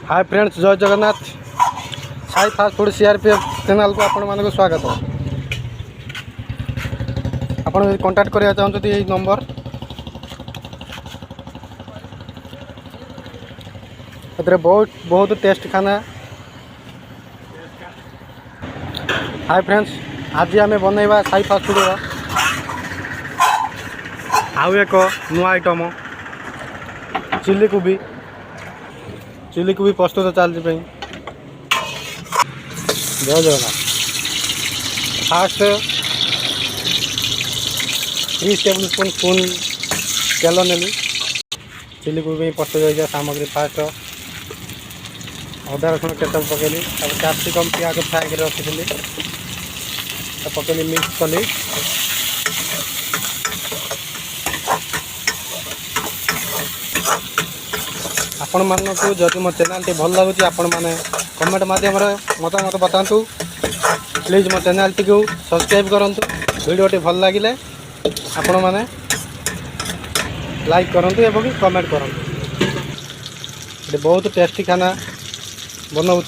Hi friends, जय Jagannath. Sai fast food CRPF channel को आपण मानक स्वागत। आपण कांटेक्ट करिया चाहते ये नंबर एतरे बहुत टेस्ट खाना। हाय फ्रेंड्स, आज आम बनइबा साई फास्ट फूड आउ एक नुआ आइटम चिल्ली कोबी प्रस्तुत चलती। जय जगन्नाथ। फास्ट 30 टेबल स्पून तेल नेली। चिल्ली कोबी प्रस्तुत हो सामग्री फास्ट अदा रसुण केचप पकेली, कैप्सिकम प्याज फ्राए कर रखी पकेली, मिक्स कली। आपण मानक जदि मो चैनल टी भल लगुच आपण मैंने कमेंट मध्यम मतामत बतातु। प्लीज मो चैनल टी को सब्सक्राइब करूँ। वीडियोटी भल लगे आपण मैंने लाइक करूँ एवं कमेंट करूँ। बहुत टेस्टी खाना बनाऊँ।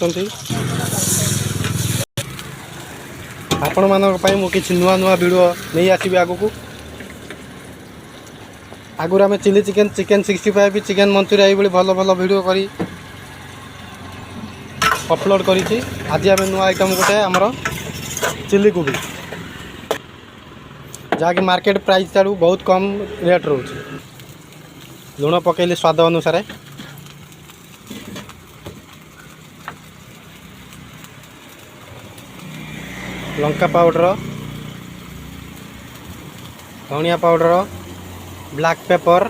आपण मानक मुझे नुआ नुआ वीडियो नहीं आसबि आगु। आगुरी आम चिली चिकेन 65 चिकेन मंचूरिया ये भल भल वीडियो करी अपलोड करी। आज आम नुआ आइटम गोटे आमर चिल्ली कोबी जहाँकि मार्केट प्राइस ठारू बहुत कम रेट रोचे। लुण पकेली स्वाद अनुसार, लंका पाउडर, धनिया पाउडर, ब्लैक पेपर,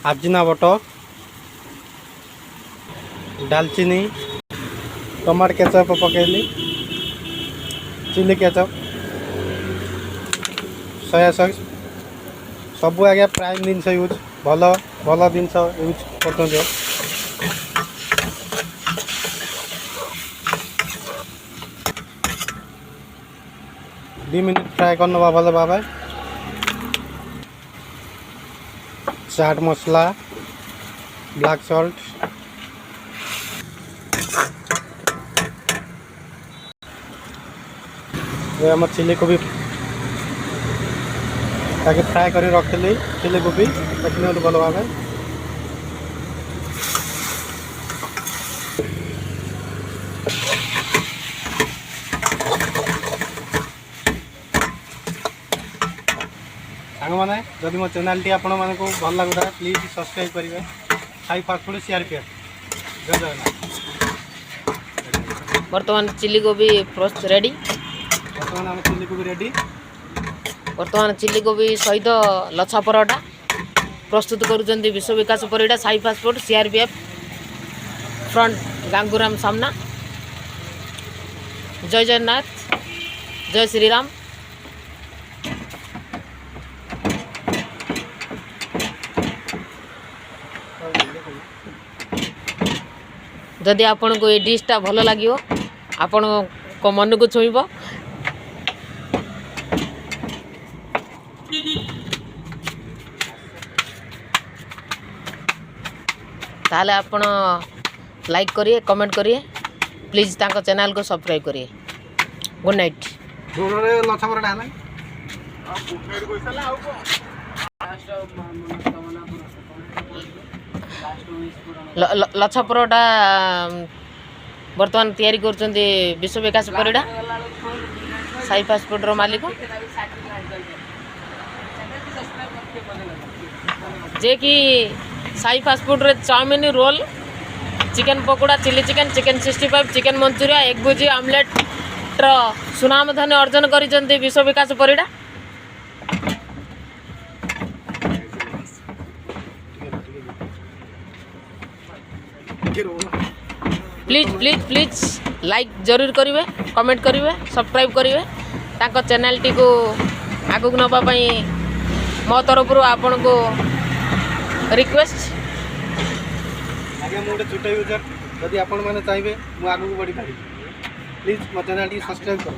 आजिना बटर, दालचीनी, टमाटो केचप पकेली, चिली केचप, सोया सॉस सबू आगे प्राइम जिनस यूज भल भल जिन यूज कर। 2 मिनट फ्राए करना भल भाव। चाट मसला, ब्लैक सॉल्ट, आम चिल्ली कोबी ताकि फ्राए कर रखी। चिल्ली कोबी देखने भल भाव। सांग मैंने जदि मो चैनल टी आपण मानक भल लगुता प्लीज सब्सक्राइब करेंगे। Sai fast food CRPF. जय जगन्नाथ। बर्तमान चिल्ली कोबी प्रस्तुत रेडी। बर्तमान आम चिल्ली कोबी रेडी। बर्तमान चिल्ली कोबी सहित लच्छा परोटा प्रस्तुत करुँच Biswa Bikash Parida Sai fast food CRPF front गांगुराम सामना। जय जगन्नाथ, जय श्रीराम। जदि आपण को ये डिशटा भल लगे आपण को मन को छुईब ताले आपण लाइक करिए, कमेंट करिए, प्लीज तांको चैनल को सब्सक्राइब करिए। Good night. लच्छा परोटा बर्तमान तैयारी कर विश्व विकास परिडा साई फास्ट फूड मालिक जे कि साई फास्ट फूड रे chowmein, roll, chicken pakora, chilli chicken, chicken 65, chicken Manchuria, egg bhurji, omelette सुनाम धन्य अर्जन कर Biswa Bikash Parida. Please please please like जरूर करेंगे, कमेंट करेंगे, सब्सक्राइब करेंगे। ताको चैनल टी को आगू नापाई मो तरफ आपण को रिक्वेस्ट। आगे मुझे छोटा यूजर जदि आपण मैंने चाहिए मुझे आगू बढ़ी पारि, प्लीज मो चैनल टी सब्सक्राइब करो।